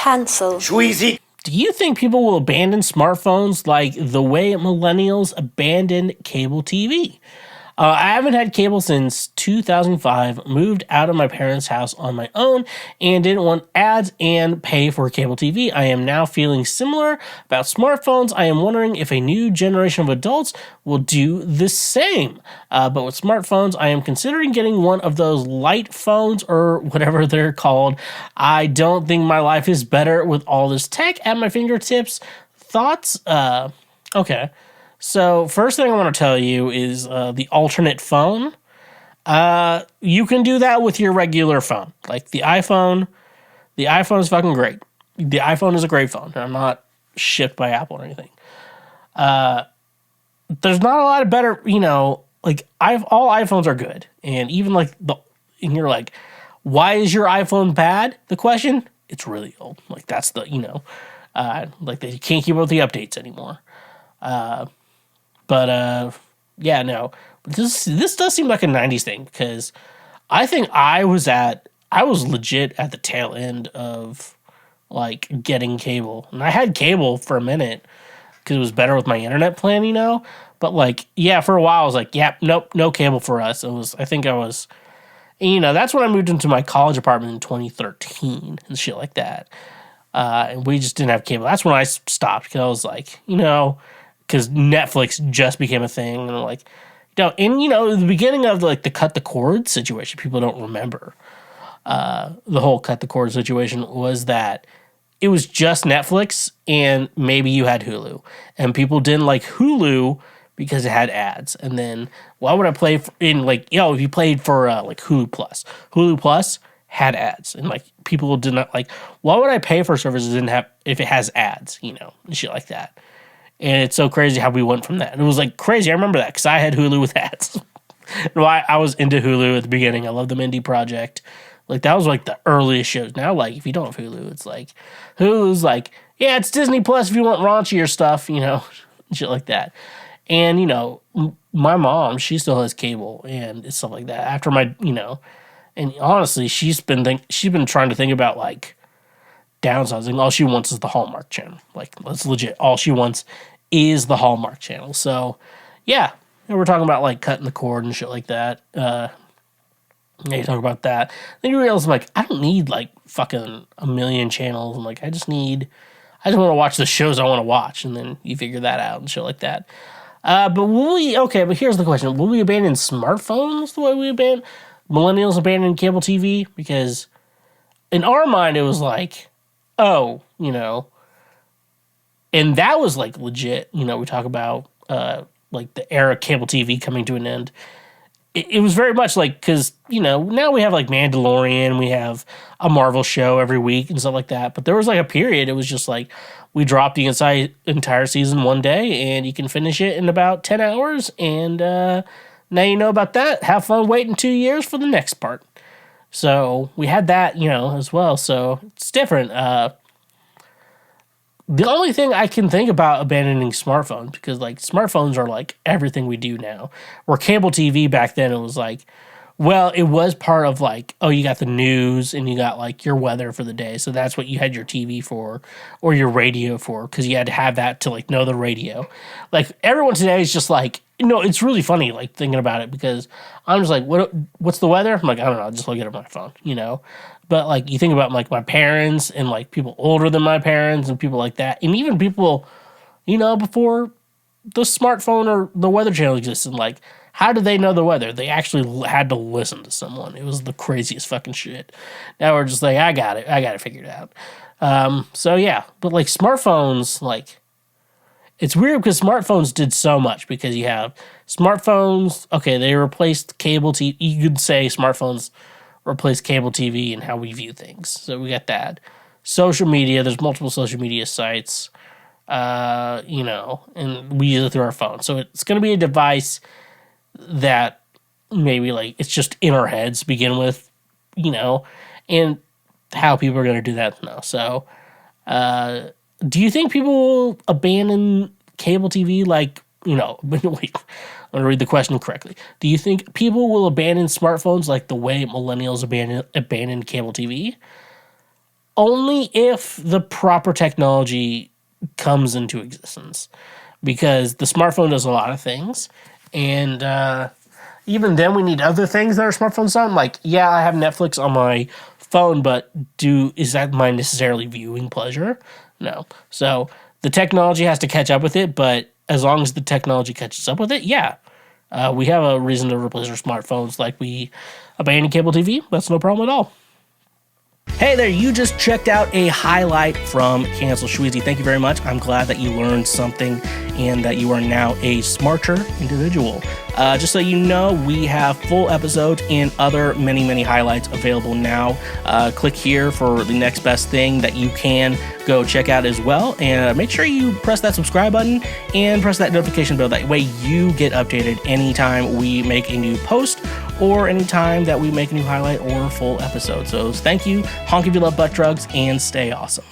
Cancel. Schweezy. Do you think people will abandon smartphones like the way millennials abandoned cable TV? I haven't had cable since 2005, moved out of my parents' house on my own, and didn't want ads and pay for cable TV. I am now feeling similar about smartphones. I am wondering if a new generation of adults will do the same. But with smartphones, I am considering getting one of those light phones or whatever they're called. I don't think my life is better with all this tech at my fingertips. Thoughts? Okay. So first thing I want to tell you is the alternate phone. You can do that with your regular phone. Like the iPhone. The iPhone is fucking great. The iPhone is a great phone. I'm not shipped by Apple or anything. There's not a lot of better, like all iPhones are good. And even like and you're like, why is your iPhone bad? The question, it's really old. Like that's the, like they can't keep up with the updates anymore. But yeah, no. But this does seem like a 90s thing because I think I was legit at the tail end of like getting cable. And I had cable for a minute because it was better with my internet plan, But like, yeah, for a while I was like, yeah, nope, no cable for us. That's when I moved into my college apartment in 2013 and shit like that. And we just didn't have cable. That's when I stopped because I was like, because Netflix just became a thing, and like, the beginning of like the cut the cord situation, people don't remember. The whole cut the cord situation was that it was just Netflix, and maybe you had Hulu, and people didn't like Hulu because it had ads. And then why would I play if you played for like Hulu Plus had ads, and like people did not like. Why would I pay for services if it has ads, and shit like that. And it's so crazy how we went from that. And it was like crazy. I remember that because I had Hulu with ads. I was into Hulu at the beginning. I loved the Mindy Project. Like that was like the earliest shows. Now, like if you don't have Hulu, it's like Hulu's like, yeah, it's Disney Plus if you want raunchier stuff, shit like that. And my mom, she still has cable and stuff like that. After my, and honestly, she's been trying to think about like downsizing. All she wants is the Hallmark Channel. Like that's legit. All she wants is the Hallmark Channel. So, yeah, we're talking about like cutting the cord and shit like that. Yeah, you talk about that. Then you realize like I don't need like fucking a million channels. I'm like I just want to watch the shows I want to watch, and then you figure that out and shit like that. But but here's the question: will we abandon smartphones the way millennials abandoned cable TV? Because in our mind, it was like, oh, and that was like legit. We talk about like the era of cable TV coming to an end. It was very much like, because now we have like Mandalorian, we have a Marvel show every week and stuff like that. But there was like a period. It was just like we dropped the entire season one day, and you can finish it in about 10 hours. And now you know about that. Have fun waiting 2 years for the next part. So we had that, as well. So it's different. The only thing I can think about abandoning smartphones, because like smartphones are like everything we do now. Where cable TV back then, it was like, well, it was part of like, oh, you got the news and you got like your weather for the day. So that's what you had your TV for or your radio for, because you had to have that to like know the radio. Like everyone today is just like, it's really funny like thinking about it, because I'm just like, what's the weather? I'm like, I don't know, I'll just look at it on my phone, But like you think about like my parents and like people older than my parents and people like that, and even people, before the smartphone or the Weather Channel existed, like how did they know the weather? They actually had to listen to someone. It was the craziest fucking shit. Now we're just like, I got it figured out. So yeah, but like smartphones, like it's weird because smartphones did so much, because you have smartphones. Okay, they replaced cable TV. You could say smartphones replace cable TV and how we view things. So we got that. Social media, there's multiple social media sites, and we use it through our phone. So it's going to be a device that maybe like it's just in our heads to begin with, and how people are going to do that now. So do you think people will abandon cable TV like, wait, I'm going to read the question correctly. Do you think people will abandon smartphones like the way millennials abandoned cable TV? only if the proper technology comes into existence, because the smartphone does a lot of things, and even then we need other things that our smartphones don't. Like, yeah, I have Netflix on my phone, but is that my necessarily viewing pleasure? No. So the technology has to catch up with it, but as long as the technology catches up with it, yeah, we have a reason to replace our smartphones like we abandon cable TV. That's no problem at all. Hey there, you just checked out a highlight from Cancel Schweezy. Thank you very much. I'm glad that you learned something and that you are now a smarter individual. Just so you know, we have full episodes and other many highlights available now. Click here for the next best thing that you can go check out as well. And make sure you press that subscribe button and press that notification bell. That way you get updated anytime we make a new post or anytime that we make a new highlight or full episode. So thank you, honk if you love butt drugs, and stay awesome.